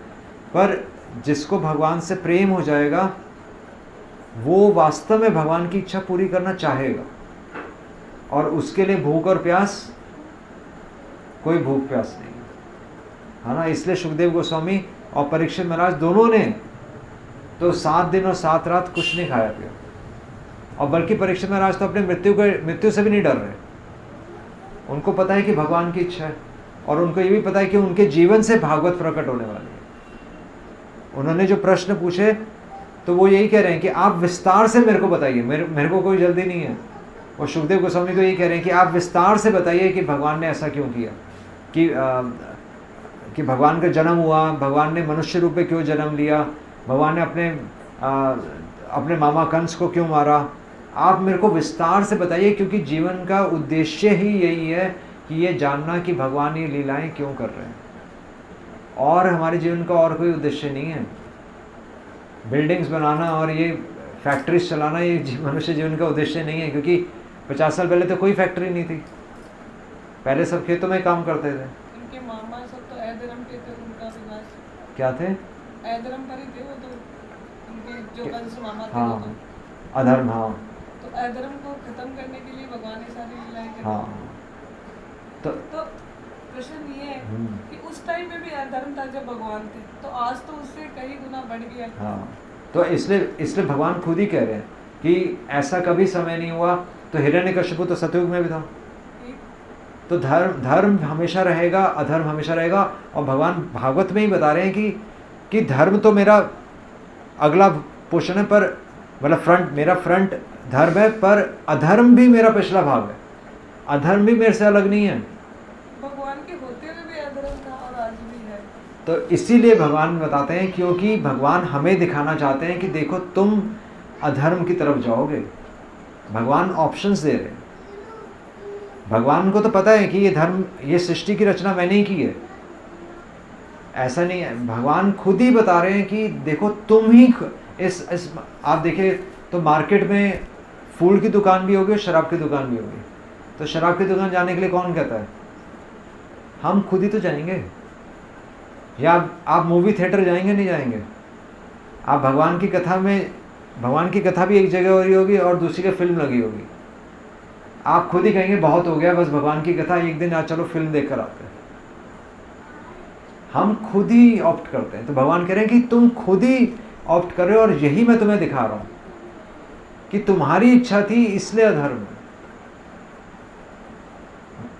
पर जिसको भगवान से प्रेम हो जाएगा वो वास्तव में भगवान की इच्छा पूरी करना चाहेगा, और उसके लिए भूख और प्यास, कोई भूख प्यास नहीं है ना। इसलिए सुखदेव गोस्वामी और परीक्षित महाराज दोनों ने तो 7 दिन और 7 रात कुछ नहीं खाया पिया, और बल्कि परीक्षित महाराज तो अपने मृत्यु से भी नहीं डर रहे। उनको पता है कि भगवान की इच्छा है, और उनको ये भी पता है कि उनके जीवन से भागवत प्रकट होने वाली है। उन्होंने जो प्रश्न पूछे तो वो यही कह रहे हैं कि आप विस्तार से मेरे को बताइए, मेरे को कोई जल्दी नहीं है। और सुखदेव गोस्वामी तो यही कह रहे हैं कि आप विस्तार से बताइए कि भगवान ने ऐसा क्यों किया, कि भगवान का जन्म हुआ, भगवान ने मनुष्य रूप में क्यों जन्म लिया, भगवान ने अपने मामा कंस को क्यों मारा। आप मेरे को विस्तार से बताइए, क्योंकि जीवन का उद्देश्य ही यही है कि ये जानना कि भगवान ये लीलाएं क्यों कर रहे हैं, और हमारे जीवन का और कोई उद्देश्य नहीं है। बिल्डिंग्स बनाना और ये फैक्ट्रीज चलाना ये मनुष्य जीवन का उद्देश्य नहीं है, क्योंकि 50 साल पहले तो कोई फैक्ट्री नहीं थी, पहले सब खेतों में काम करते थे। इनके मामा सब तो ऐधर्म पे थे, उनका विनाश क्या थे? ऐधर्म पर ही थे वो तो, उनके जो कंस मामा थे हाँ, वो तो अधर्म, हाँ, तो ऐधर्म को खत्म करने के लिए भगवान ने सारी लीलाएं करी। हाँ। तो प्रश्न ये है कि उस टाइम में भी अधर्म था जब भगवान थे, तो आज तो उससे कई गुना बढ़ गया। हाँ, तो इसलिए भगवान खुद ही कह रहे हैं कि ऐसा कभी समय नहीं हुआ। तो हिरण्यकशिपु तो सतयुग में भी था, तो धर्म हमेशा रहेगा, अधर्म हमेशा रहेगा। और भगवान भागवत में ही बता रहे हैं कि धर्म तो मेरा अगला पोषण है, पर मतलब मेरा फ्रंट धर्म है, पर अधर्म भी मेरा पिछला भाग है। अधर्म भी मेरे से अलग नहीं है। भगवान के होते हुए भी अधर्म था और आज भी है। तो इसीलिए भगवान बताते हैं, क्योंकि भगवान हमें दिखाना चाहते हैं कि देखो तुम अधर्म की तरफ जाओगे। भगवान ऑप्शंस दे रहे हैं। भगवान को तो पता है कि ये सृष्टि की रचना मैंने ही की है, ऐसा नहीं है। भगवान खुद ही बता रहे हैं कि देखो तुम ही इस आप देखिए तो मार्केट में फूल की दुकान भी होगी और शराब की दुकान भी होगी। तो शराब की दुकान जाने के लिए कौन कहता है? हम खुद ही तो जाएंगे। या आप मूवी थिएटर जाएंगे, नहीं जाएंगे? आप भगवान की कथा भी एक जगह हो रही होगी और दूसरी जगह फिल्म लगी होगी। आप खुद ही कहेंगे बहुत हो गया बस भगवान की कथा, एक दिन आज चलो फिल्म देख कर आते हैं। हम खुद ही ऑप्ट करते हैं। तो भगवान कह रहे हैं कि तुम खुद ही ऑप्ट कर रहे हो, और यही मैं तुम्हें दिखा रहा हूं कि तुम्हारी इच्छा थी इसलिए अधर्म।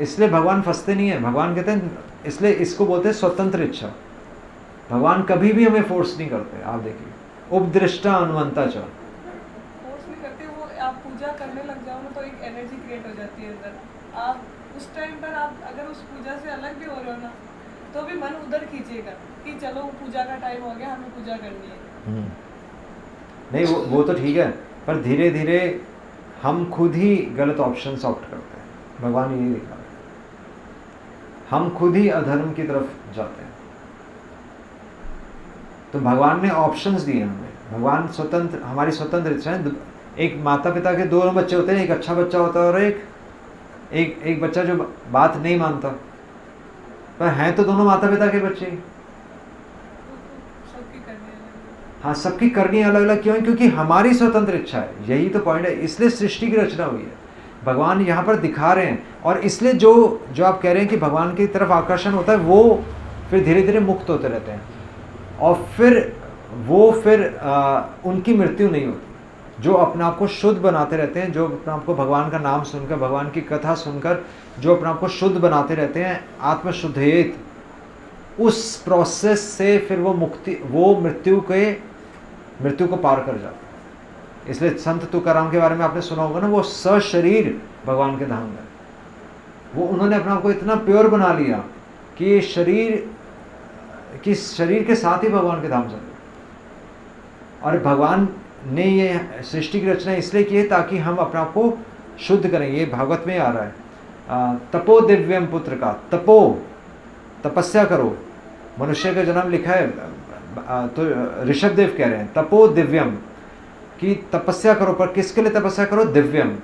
इसलिए भगवान फंसते नहीं है। भगवान कहते हैं, इसलिए इसको बोलते हैं स्वतंत्र इच्छा। भगवान कभी भी हमें फोर्स नहीं करते। आप देखिए, उपदृष्टा अनुमंता च, फोर्स नहीं करते। वो आप पूजा करने लग जाओ ना तो एक एनर्जी क्रिएट हो जाती है अंदर। आप उस टाइम पर आप अगर उस पूजा से अलग भी हो रहे हो ना, तो भी मन उधर खींचेगा कि चलो पूजा का टाइम हो गया, हमें पूजा करनी है। नहीं वो तो ठीक है, पर धीरे धीरे हम खुद ही गलत ऑप्शन ऑप्ट करते हैं। भगवान यही दिखा रहे हैं, हम खुद ही अधर्म की तरफ जाते हैं। तो भगवान ने ऑप्शंस दिए हमें। भगवान स्वतंत्र, हमारी स्वतंत्र इच्छा है। एक माता पिता के दो बच्चे होते हैं, एक अच्छा बच्चा होता है और एक बच्चा जो बात नहीं मानता। पर हैं तो दोनों माता पिता के बच्चे। सबकी करनी है। हाँ, सबकी करनी अलग अलग क्यों है? क्योंकि हमारी स्वतंत्र इच्छा है। यही तो पॉइंट है। इसलिए सृष्टि की रचना हुई है। भगवान यहाँ पर दिखा रहे हैं। और इसलिए जो आप कह रहे हैं कि भगवान की तरफ आकर्षण होता है, वो फिर धीरे धीरे मुक्त होते रहते हैं। और फिर उनकी मृत्यु नहीं होती। जो अपने आप को शुद्ध बनाते रहते हैं, जो अपने आप को भगवान का नाम सुनकर, भगवान की कथा सुनकर जो अपने आप को शुद्ध बनाते रहते हैं, आत्मशुद्धेत, उस प्रोसेस से फिर वो मृत्यु को पार कर जाते हैं। इसलिए संत तुकाराम के बारे में आपने सुना होगा ना, वो सशरीर भगवान के धाम गए। वो उन्होंने अपने आप को इतना प्योर बना लिया कि शरीर के साथ ही भगवान के धाम चले। और भगवान ने ये सृष्टि की रचना इसलिए की है ताकि हम अपने आप को शुद्ध करें। ये भागवत में आ रहा है, तपो दिव्यम पुत्र का। तपस्या करो। मनुष्य का जन्म लिखा है, तो ऋषभ देव कह रहे हैं तपो दिव्यम, कि तपस्या करो। पर किसके लिए तपस्या करो? दिव्यम,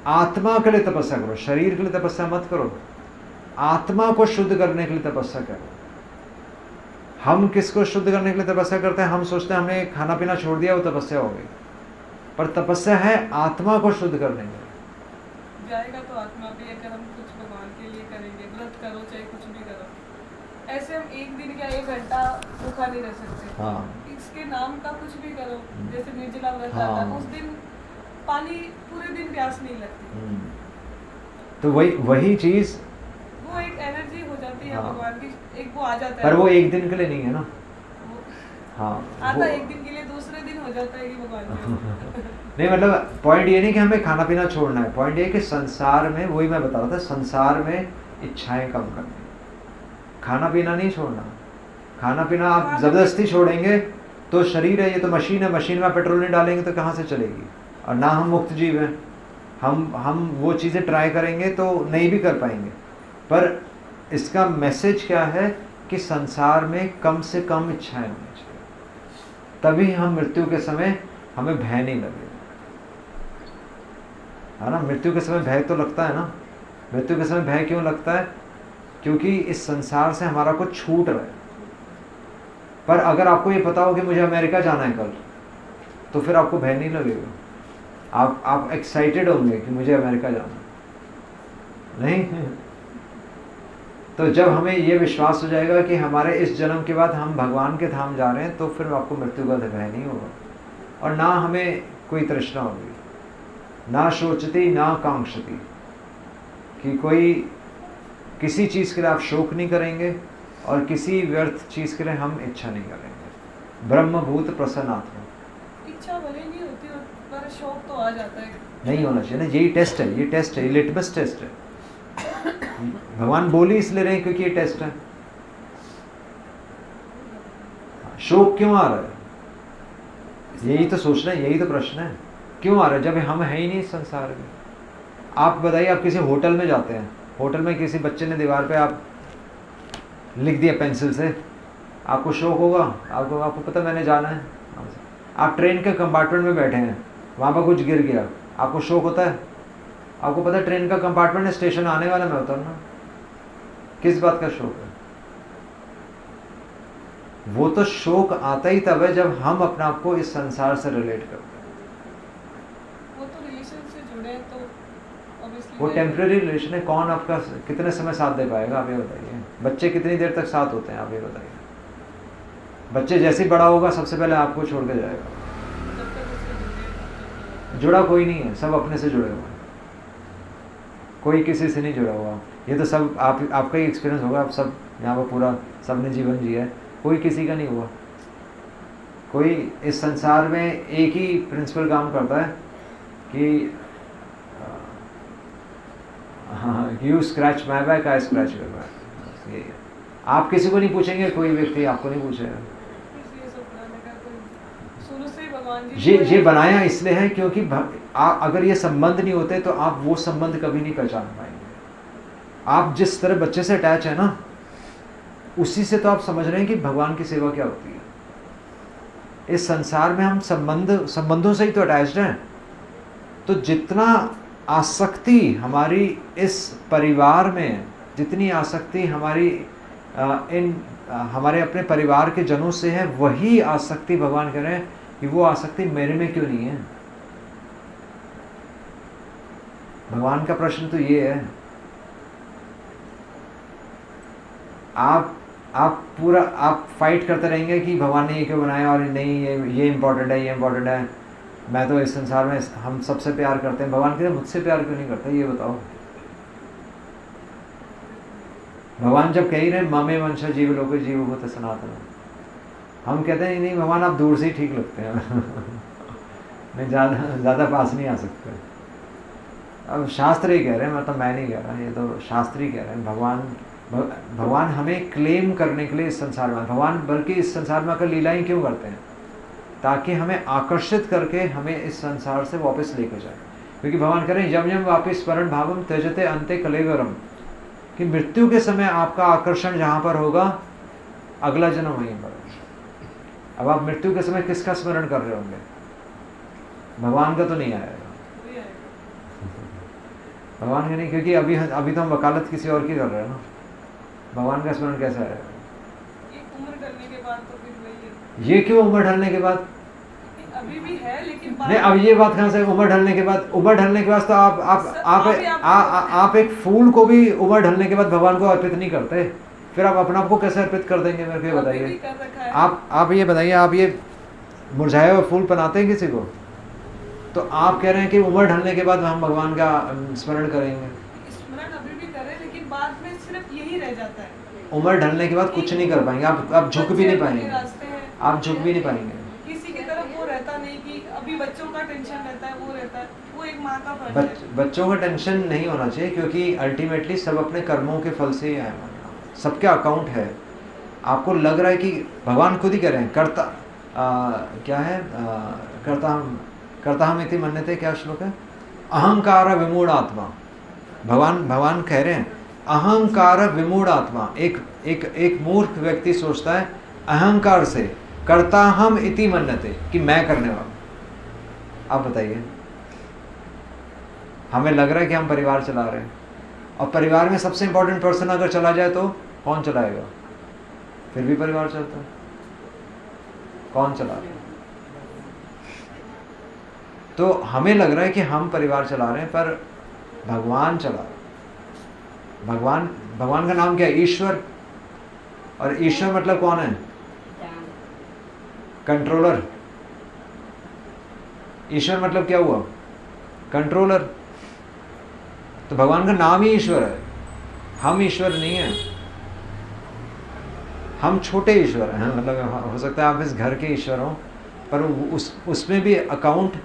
आत्मा के लिए तपस्या करो। शरीर के लिए तपस्या मत करो, आत्मा को शुद्ध करने के लिए तपस्या करो। हम किसको शुद्ध करने के लिए तपस्या करते हैं? हम सोचते हैं हमने खाना पीना छोड़ दिया, वो तपस्या हो गई। पर तपस्या है आत्मा को शुद्ध करने के लिए। जाएगा तो आत्मा पे, अगर हम कुछ भगवान के लिए करेंगे, व्रत करो चाहे कुछ भी करो। ऐसे हम एक दिन या 1 घंटा भूखा नहीं रह सकते। हाँ। इसके नाम का कुछ भी करो, जैसे निर्जला व्रत हाँ। आता है, उस दिन पानी पूरे दिन प्यास नहीं लगती। तो वही चीज, वो एक एनर्जी हो जाती है हाँ। भगवान की, एक वो आ जाता है। पर वो एक दिन के लिए नहीं है ना। वो हाँ, आता एक दिन के लिए, दूसरे दिन हो जाता है कि भगवान के। नहीं मतलब पॉइंट ये नहीं कि हमें खाना पीना छोड़ना है। पॉइंट ये कि संसार में, वही मैं बता रहा था, संसार में इच्छाएं कम करनी। खाना पीना नहीं छोड़ना। खाना पीना आप जबरदस्ती छोड़ेंगे तो शरीर है, ये तो मशीन है, मशीन में पेट्रोल नहीं डालेंगे तो कहाँ से चलेगी। और ना हम मुक्त जीव हैं, हम वो चीज़ें ट्राई करेंगे तो नहीं भी कर पाएंगे। पर इसका मैसेज क्या है कि संसार में कम से कम इच्छाएं होनी चाहिए, तभी हम मृत्यु के समय हमें भय नहीं लगेगा, है ना। मृत्यु के समय भय तो लगता है ना। मृत्यु के समय भय क्यों लगता है? क्योंकि इस संसार से हमारा कुछ छूट रहा है। पर अगर आपको ये पता हो कि मुझे अमेरिका जाना है कल, तो फिर आपको भय नहीं लगेगा। आप एक्साइटेड होंगे कि मुझे अमेरिका जाना नहीं। तो जब हमें ये विश्वास हो जाएगा कि हमारे इस जन्म के बाद हम भगवान के धाम जा रहे हैं, तो फिर आपको मृत्यु का भय नहीं होगा। और ना हमें कोई तृष्णा होगी, ना शोचती ना कांक्षती, कि कोई किसी चीज़ के लिए आप शोक नहीं करेंगे और किसी व्यर्थ चीज़ के लिए हम इच्छा नहीं करेंगे। ब्रह्मभूत प्रसन्नात्मा। इच्छा भले नहीं होती पर शौक तो आ जाता है। नहीं होना चाहिए ना, यही टेस्ट है, ये टेस्ट है, ये लिटमस टेस्ट है। भगवान बोल ही इसलिए रहे हैं क्योंकि ये टेस्ट है। शोक क्यों आ रहा है, यही तो सोचना है, यही तो प्रश्न है। क्यों आ रहा है जब हम है ही नहीं इस संसार में। आप बताइए, आप किसी होटल में जाते हैं, होटल में किसी बच्चे ने दीवार पे आप लिख दिया पेंसिल से, आपको शौक होगा? आपको पता मैंने जाना है। आप ट्रेन के कंपार्टमेंट में बैठे हैं, वहाँ पर कुछ गिर गया, आपको शौक होता है? आपको पता है ट्रेन का कंपार्टमेंट है, स्टेशन आने वाला, मैं उतरना। किस बात का शौक है? वो तो शौक आता ही तब है जब हम अपने आप को इस संसार से रिलेट करते हैं। वो तो रिलेशन से जुड़े हैं तो obviously वो टेम्परेरी रिलेशन है। कौन आपका कितने समय साथ दे पाएगा, आप ये बताइए। बच्चे कितनी देर तक साथ होते हैं, आप ये बताइए। बच्चे जैसे ही बड़ा होगा सबसे पहले आपको छोड़ के जाएगा। जब तक उससे जुड़े जुड़ा कोई नहीं है, सब अपने से जुड़े हुए हैं, कोई किसी से नहीं जुड़ा हुआ। ये तो सब आपका ही एक्सपीरियंस होगा, आप सब यहाँ पर पूरा सबने जीवन जिया है, कोई किसी का नहीं हुआ। कोई इस संसार में एक ही प्रिंसिपल काम करता है कि हाँ, you scratch my back, I scratch your back. आप किसी को नहीं पूछेंगे, कोई व्यक्ति आपको नहीं पूछेगा। इसलिए सब बनाने का कोई शुरू से ही भगवान जी ये बनाया इसलिए है क्योंकि अगर ये संबंध नहीं होते तो आप वो संबंध कभी नहीं पहचान पाएंगे। आप जिस तरह बच्चे से अटैच है ना, उसी से तो आप समझ रहे हैं कि भगवान की सेवा क्या होती है। इस संसार में हम संबंधों से ही तो अटैच्ड हैं। तो जितना आसक्ति हमारी इस परिवार में, जितनी आसक्ति हमारी हमारे अपने परिवार के जनों से है, वही आसक्ति भगवान कह रहे हैं कि वो आसक्ति मेरे में क्यों नहीं है। भगवान का प्रश्न तो ये है। आप फाइट करते रहेंगे कि भगवान ने ये क्यों बनाया, और नहीं ये इम्पोर्टेंट है, ये इम्पोर्टेंट है, मैं तो इस संसार में हम सबसे प्यार करते हैं। भगवान कहते हैं मुझसे प्यार क्यों नहीं करते, ये बताओ। भगवान जब कह ही रहे ममे वंश जीव लोके जीव भूत सनातन, हम कहते हैं नहीं भगवान आप दूर से ही ठीक लगते हैं मैं ज़्यादा पास नहीं आ सकते। अब शास्त्र ही कह रहे हैं, मतलब मैं नहीं कह रहा, ये तो शास्त्र ही कह रहे हैं। भगवान हमें क्लेम करने के लिए इस संसार में, भगवान बल्कि इस संसार में आकर लीलाएं क्यों करते हैं, ताकि हमें आकर्षित करके हमें इस संसार से वापस लेकर जाए। क्योंकि भगवान कह रहे हैं यम यम वापिस स्मरण भावम त्यजते अंते कलेवरम, कि मृत्यु के समय आपका आकर्षण जहाँ पर होगा अगला जन्म वहीं पर। अब आप मृत्यु के समय किसका स्मरण कर रहे होंगे? भगवान का तो नहीं आएगा। भगवान का नहीं, क्योंकि अभी तो हम वकालत किसी और की कर रहे हैं ना। भगवान का स्मरण कैसा है? उम्र ढलने के बाद तो फिर वही है। ये क्यों उम्र ढलने के बाद? अभी भी है लेकिन नहीं, अब ये बात कहाँ से उम्र ढलने के बाद? उम्र ढलने के बाद तो आप एक फूल को भी उम्र ढलने के बाद भगवान को अर्पित नहीं करते, फिर आप अपने आप को कैसे अर्पित कर देंगे? मेरे को ये बताइए। आप ये बताइए, आप ये मुरझाए हुए फूल बनाते हैं किसी को, तो आप कह रहे हैं कि उम्र ढलने के बाद हम भगवान का स्मरण करेंगे। स्मरण अभी भी करें लेकिन बाद में सिर्फ यही रह जाता है। उम्र ढलने के बाद कुछ नहीं कर पाएंगे आप झुक भी नहीं पाएंगे, आप झुक भी नहीं पाएंगे। किसी की तरफ वो रहता नहीं कि अभी बच्चों का टेंशन रहता है, वो रहता है, वो एक माँ का फर्ज है। बच्चों का टेंशन नहीं होना चाहिए, क्योंकि अल्टीमेटली सब अपने कर्मों के फल से ही आए, सबके अकाउंट है। आपको लग रहा है कि भगवान खुद ही कह रहे हैं कर्ता क्या है, कर्ता हम इति मन्यते, क्या श्लोक है? अहंकार विमूढ़ आत्मा। भगवान कह रहे हैं अहंकार विमूढ़ आत्मा। एक मूर्ख व्यक्ति सोचता है अहंकार से कर्ता हम इति मन्यते, कि मैं करने वाला। आप बताइए, हमें लग रहा है कि हम परिवार चला रहे हैं, और परिवार में सबसे इंपॉर्टेंट पर्सन अगर चला जाए तो कौन चलाएगा? फिर भी परिवार चलता है, कौन चला रहा है? तो हमें लग रहा है कि हम परिवार चला रहे हैं, पर भगवान चला रहे हैं। भगवान का नाम क्या है? ईश्वर। और ईश्वर मतलब कौन है? कंट्रोलर। ईश्वर मतलब क्या हुआ? कंट्रोलर। तो भगवान का नाम ही ईश्वर है। हम ईश्वर नहीं हैं, हम छोटे ईश्वर हैं। मतलब हो सकता है आप इस घर के ईश्वर हों, पर उसमें भी अकाउंट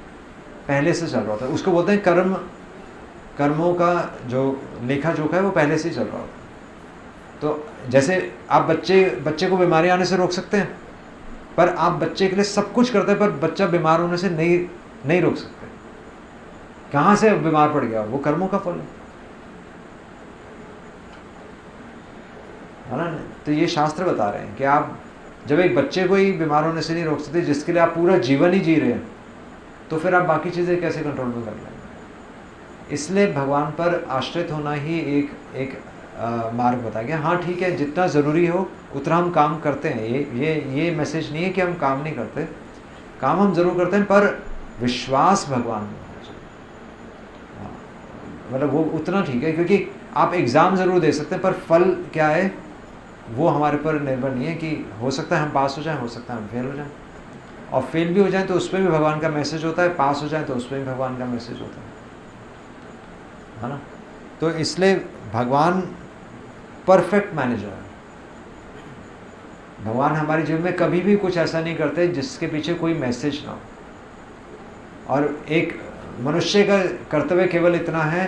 पहले से चल रहा होता है। उसको बोलते हैं कर्मों का जो लेखा जोखा है वो पहले से ही चल रहा होता है। तो जैसे आप बच्चे को बीमारी आने से रोक सकते हैं, पर आप बच्चे के लिए सब कुछ करते हैं, पर बच्चा बीमार होने से नहीं रोक सकते। कहाँ से बीमार पड़ गया? वो कर्मों का फल है ना। तो ये शास्त्र बता रहे हैं कि आप जब एक बच्चे को ही बीमार होने से नहीं रोक सकते, जिसके लिए आप पूरा जीवन ही जी रहे हैं, तो फिर आप बाकी चीज़ें कैसे कंट्रोल में कर लेंगे? इसलिए भगवान पर आश्रित होना ही एक मार्ग बताया गया। हाँ ठीक है, जितना ज़रूरी हो उतना हम काम करते हैं। ये मैसेज नहीं है कि हम काम नहीं करते, काम हम ज़रूर करते हैं, पर विश्वास भगवान में होना चाहिए। मतलब वो उतना ठीक है, क्योंकि आप एग्ज़ाम ज़रूर दे सकते हैं, पर फल क्या है वो हमारे पर निर्भर नहीं है। कि हो सकता है हम पास हो जाएं, हो सकता है हम फेल हो जाएं, और फेल भी हो जाएं तो उसमें भी भगवान का मैसेज होता है, पास हो जाएं तो उसमें भी भगवान का मैसेज होता है ना। तो इसलिए भगवान परफेक्ट मैनेजर है। भगवान हमारे जीवन में कभी भी कुछ ऐसा नहीं करते जिसके पीछे कोई मैसेज ना हो। और एक मनुष्य का कर्तव्य केवल इतना है,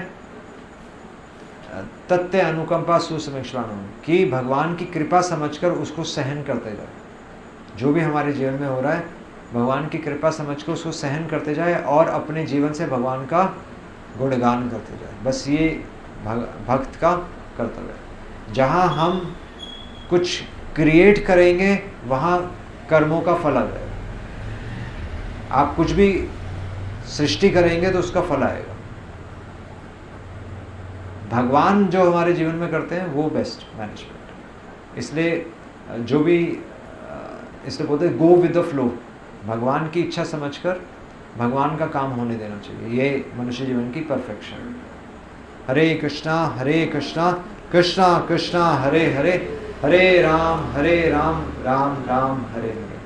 तत्व अनुकंपा सुसमीक्षण, कि भगवान की कृपा समझकर उसको सहन करते जाए। जो भी हमारे जीवन में हो रहा है, भगवान की कृपा समझकर उसको सहन करते जाए और अपने जीवन से भगवान का गुणगान करते जाए। बस ये भक्त का कर्तव्य है। जहाँ हम कुछ क्रिएट करेंगे वहाँ कर्मों का फल आ जाएगा। आप कुछ भी सृष्टि करेंगे तो उसका फल आएगा। भगवान जो हमारे जीवन में करते हैं वो बेस्ट मैनेजमेंट। इसलिए जो भी इसलिए बोलते हैं गो विद द फ्लो। भगवान की इच्छा समझकर भगवान का काम होने देना चाहिए। ये मनुष्य जीवन की परफेक्शन है। हरे कृष्णा कृष्णा कृष्णा हरे हरे, हरे राम राम राम हरे हरे।